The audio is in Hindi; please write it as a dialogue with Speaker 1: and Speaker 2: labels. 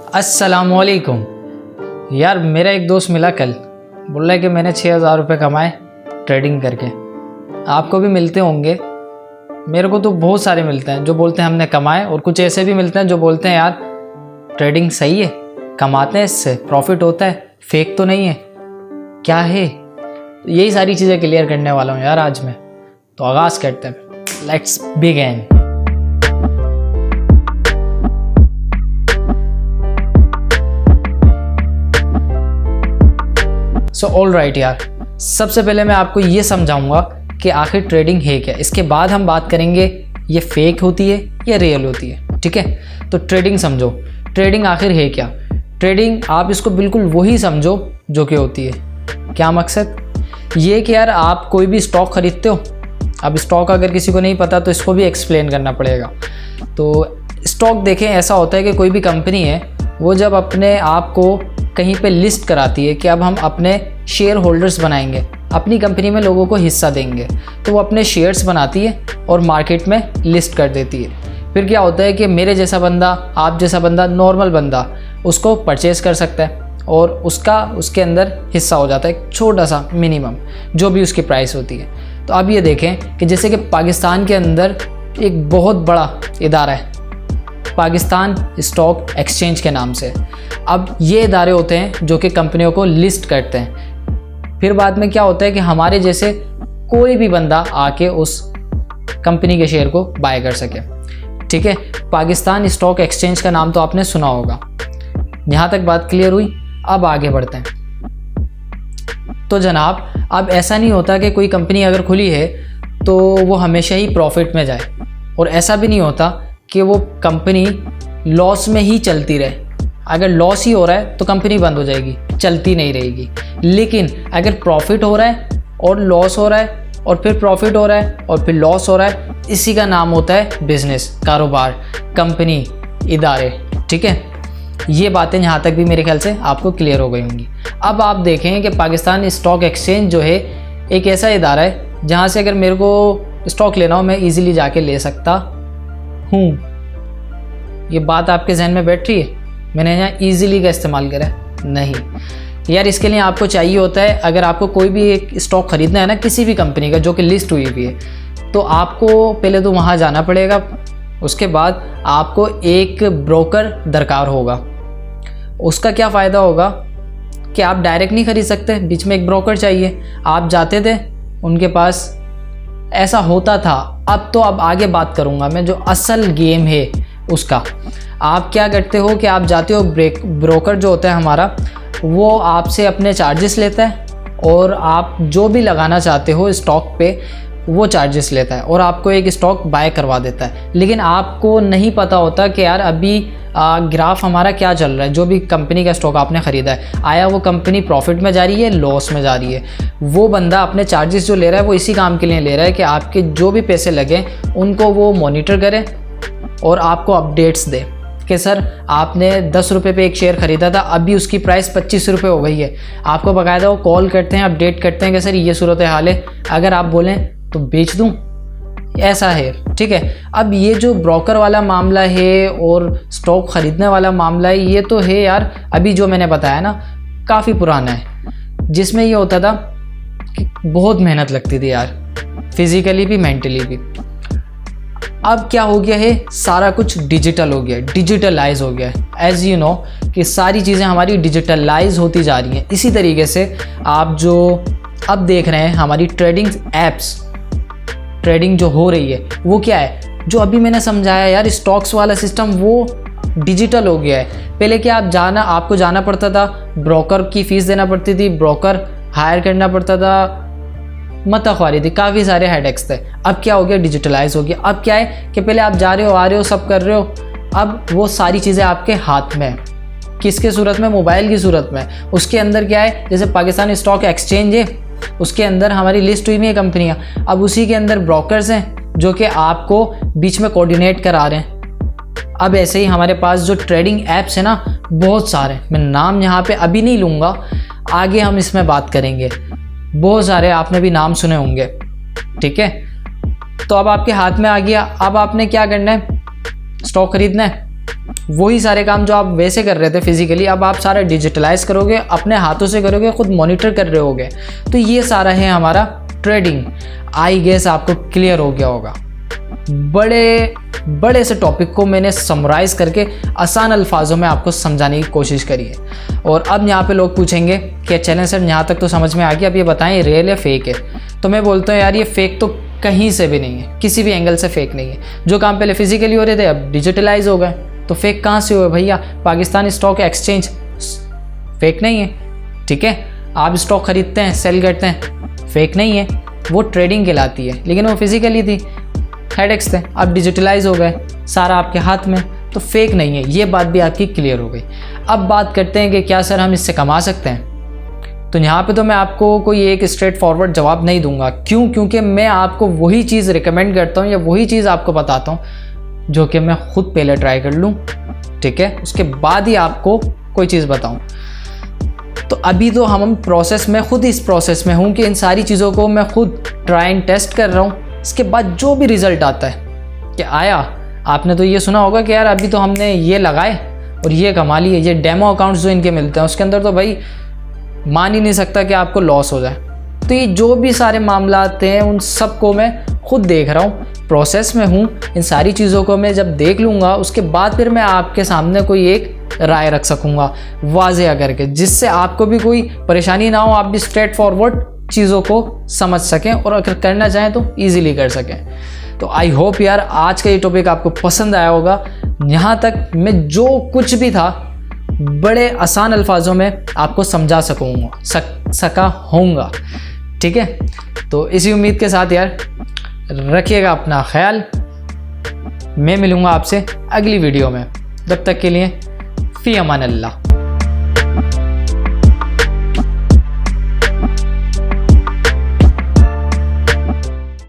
Speaker 1: अस्सलामुअलैकुम। यार मेरा एक दोस्त मिला कल, बोल रहा है कि मैंने 6,000 रुपये कमाए ट्रेडिंग करके। आपको भी मिलते होंगे, मेरे को तो बहुत सारे मिलते हैं जो बोलते हैं हमने कमाए, और कुछ ऐसे भी मिलते हैं जो बोलते हैं यार ट्रेडिंग सही है, कमाते हैं, इससे प्रॉफिट होता है, फेक तो नहीं है, क्या है। यही सारी चीज़ें क्लियर करने वाला हूँ यार आज मैं। तो आगाज़ करते हैं, let's begin. So all right यार, सबसे पहले मैं आपको ये समझाऊंगा कि आखिर ट्रेडिंग है क्या। इसके बाद हम बात करेंगे ये फेक होती है या रियल होती है, ठीक है। तो ट्रेडिंग समझो, ट्रेडिंग आखिर है क्या। ट्रेडिंग आप इसको बिल्कुल वही समझो जो कि होती है। क्या मकसद ये कि यार आप कोई भी स्टॉक खरीदते हो। अब स्टॉक अगर किसी को नहीं पता तो इसको भी एक्सप्लेन करना पड़ेगा। तो स्टॉक देखें, ऐसा होता है कि कोई भी कंपनी है वो जब अपने आप को कहीं पे लिस्ट कराती है कि अब हम अपने शेयर होल्डर्स बनाएंगे, अपनी कंपनी में लोगों को हिस्सा देंगे, तो वो अपने शेयर्स बनाती है और मार्केट में लिस्ट कर देती है। फिर क्या होता है कि मेरे जैसा बंदा, आप जैसा बंदा, नॉर्मल बंदा उसको परचेज़ कर सकता है और उसका उसके अंदर हिस्सा हो जाता है, एक छोटा सा मिनिमम जो भी उसकी प्राइस होती है। तो अब ये देखें कि जैसे कि पाकिस्तान के अंदर एक बहुत बड़ा इदारा है, पाकिस्तान स्टॉक एक्सचेंज के नाम से। अब ये इदारे होते हैं जो कि कंपनियों को लिस्ट करते हैं। फिर बाद में क्या होता है कि हमारे जैसे कोई भी बंदा आके उस कंपनी के शेयर को बाय कर सके, ठीक है। पाकिस्तान स्टॉक एक्सचेंज का नाम तो आपने सुना होगा। यहाँ तक बात क्लियर हुई। अब आगे बढ़ते हैं। तो जनाब, अब ऐसा नहीं होता कि कोई कंपनी अगर खुली है तो वो हमेशा ही प्रॉफिट में जाए, और ऐसा भी नहीं होता कि वो कंपनी लॉस में ही चलती रहे। अगर लॉस ही हो रहा है तो कंपनी बंद हो जाएगी, चलती नहीं रहेगी। लेकिन अगर प्रॉफिट हो रहा है और लॉस हो रहा है और फिर प्रॉफिट हो रहा है और फिर लॉस हो रहा है, इसी का नाम होता है बिजनेस, कारोबार, कंपनी, इदारे, ठीक है। ये बातें यहाँ तक भी मेरे ख्याल से आपको क्लियर हो गई होंगी। अब आप देखें कि पाकिस्तान स्टॉक एक्सचेंज जो है एक ऐसा इदारा है जहाँ से अगर मेरे को स्टॉक लेना हो मैं ईजिली जाके ले सकता हूँ। ये बात आपके जहन में बैठ रही है? मैंने यहाँ ईजिली का इस्तेमाल करा नहीं यार। इसके लिए आपको चाहिए होता है, अगर आपको कोई भी एक स्टॉक खरीदना है ना किसी भी कंपनी का जो कि लिस्ट हुई हुई है, तो आपको पहले तो वहाँ जाना पड़ेगा। उसके बाद आपको एक ब्रोकर दरकार होगा। उसका क्या फ़ायदा होगा कि आप डायरेक्ट नहीं खरीद सकते, बीच में एक ब्रोकर चाहिए। आप जाते थे उनके पास, ऐसा होता था। अब आगे बात करूँगा मैं जो असल गेम है उसका। आप क्या करते हो कि आप जाते हो, ब्रोकर जो होता है हमारा वो आपसे अपने चार्जेस लेता है और आप जो भी लगाना चाहते हो स्टॉक पे वो चार्जेस लेता है और आपको एक स्टॉक बाय करवा देता है। लेकिन आपको नहीं पता होता कि यार अभी ग्राफ हमारा क्या चल रहा है। जो भी कंपनी का स्टॉक आपने ख़रीदा है, आया वो कंपनी प्रॉफिट में जा रही है, लॉस में जा रही है। वो बंदा अपने चार्जेस जो ले रहा है वो इसी काम के लिए ले रहा है कि आपके जो भी पैसे लगे उनको वो मॉनिटर करे और आपको अपडेट्स दे कि सर आपने 10 रुपये पे एक शेयर ख़रीदा था, अभी उसकी प्राइस 25 रुपये हो गई है। आपको बाकायदा वो कॉल करते हैं, अपडेट करते हैं कि सर ये सूरत हाल है, अगर आप बोलें तो बेच दूं, ऐसा है, ठीक है। अब ये जो ब्रोकर वाला मामला है और स्टॉक ख़रीदने वाला मामला है, ये तो है यार अभी जो मैंने बताया ना काफ़ी पुराना है, जिसमें ये होता था कि बहुत मेहनत लगती थी यार, फिज़िकली भी मेंटली भी। अब क्या हो गया है, सारा कुछ डिजिटल हो गया है, डिजिटलाइज हो गया है। एज़ यू नो कि सारी चीज़ें हमारी डिजिटलाइज होती जा रही हैं। इसी तरीके से आप जो अब देख रहे हैं हमारी ट्रेडिंग एप्स, ट्रेडिंग जो हो रही है वो क्या है, जो अभी मैंने समझाया यार स्टॉक्स वाला सिस्टम, वो डिजिटल हो गया है। पहले क्या आपको जाना पड़ता था, ब्रोकर की फ़ीस देना पड़ती थी, ब्रोकर हायर करना पड़ता था, मतख्वारी थी, काफ़ी सारे हेडेक्स थे। अब क्या हो गया, डिजिटलाइज हो गया। अब क्या है कि पहले आप जा रहे हो, आ रहे हो, सब कर रहे हो, अब वो सारी चीज़ें आपके हाथ में है। किसके सूरत में? मोबाइल की सूरत में। उसके अंदर क्या है, जैसे पाकिस्तान स्टॉक एक्सचेंज है, उसके अंदर हमारी लिस्ट हुई हुई है कंपनियाँ। अब उसी के अंदर ब्रोकर्स हैं जो कि आपको बीच में कोऑर्डिनेट करा रहे हैं। अब ऐसे ही हमारे पास जो ट्रेडिंग ऐप्स है ना, बहुत सारे, मैं नाम यहाँ पे अभी नहीं लूँगा, आगे हम इसमें बात करेंगे। बहुत सारे आपने भी नाम सुने होंगे, ठीक है। तो अब आपके हाथ में आ गया। अब आपने क्या करना है, स्टॉक खरीदना है, वही सारे काम जो आप वैसे कर रहे थे फिजिकली, अब आप सारा डिजिटलाइज करोगे, अपने हाथों से करोगे, खुद मॉनिटर कर रहे होगे। तो ये सारा है हमारा ट्रेडिंग। आई गेस आपको क्लियर हो गया होगा। बड़े से टॉपिक को मैंने समराइज करके आसान अल्फाजों में आपको समझाने की कोशिश करी है। और अब यहाँ पे लोग पूछेंगे कि चैलेंज सर यहाँ तक तो समझ में आ गया, अब ये बताएं रियल या फेक है। तो मैं बोलता हूँ यार ये फेक तो कहीं से भी नहीं है, किसी भी एंगल से फेक नहीं है। जो काम पहले फिजिकली हो रहे थे अब डिजिटलाइज हो गए, तो फेक कहाँ से हुए भैया? पाकिस्तान स्टॉक एक्सचेंज फेक नहीं है, ठीक है। आप स्टॉक खरीदते हैं, सेल करते हैं, फेक नहीं है, वो ट्रेडिंग कहलाती है। लेकिन वो फिजिकली थी, हेडेक्स थे, अब डिजिटलाइज हो गए, सारा आपके हाथ में, तो फेक नहीं है। ये बात भी आपकी क्लियर हो गई। अब बात करते हैं कि क्या सर हम इससे कमा सकते हैं? तो यहाँ पे तो मैं आपको कोई एक स्ट्रेट फॉरवर्ड जवाब नहीं दूंगा। क्यों? क्योंकि मैं आपको वही चीज़ रिकमेंड करता हूँ या वही चीज़ आपको बताता हूँ जो कि मैं खुद पहले ट्राई कर लूँ, ठीक है, उसके बाद ही आपको कोई चीज़ बताऊँ। तो अभी तो हम प्रोसेस में, खुद इस प्रोसेस में हूँ कि इन सारी चीज़ों को मैं खुद ट्राई एंड टेस्ट कर रहा हूँ। इसके बाद जो भी रिज़ल्ट आता है कि आया, आपने तो ये सुना होगा कि यार अभी तो हमने ये लगाए और ये कमा लिए, ये डेमो अकाउंट्स जो इनके मिलते हैं उसके अंदर तो भाई मान ही नहीं सकता कि आपको लॉस हो जाए। तो ये जो भी सारे मामला आते हैं उन सब को मैं खुद देख रहा हूँ, प्रोसेस में हूँ। इन सारी चीज़ों को मैं जब देख लूँगा उसके बाद फिर मैं आपके सामने कोई एक राय रख सकूँगा वाज़ेह करके, जिससे आपको भी कोई परेशानी ना हो, आप भी स्ट्रेट फॉरवर्ड चीज़ों को समझ सकें और अगर करना चाहें तो ईजिली कर सकें। तो आई होप यार आज का ये टॉपिक आपको पसंद आया होगा। यहाँ तक मैं जो कुछ भी था बड़े आसान अल्फाजों में आपको समझा सका होऊंगा, ठीक है। तो इसी उम्मीद के साथ यार रखिएगा अपना ख्याल। मैं मिलूँगा आपसे अगली वीडियो में, तब तक के लिए फ़ी अमान अल्लाह।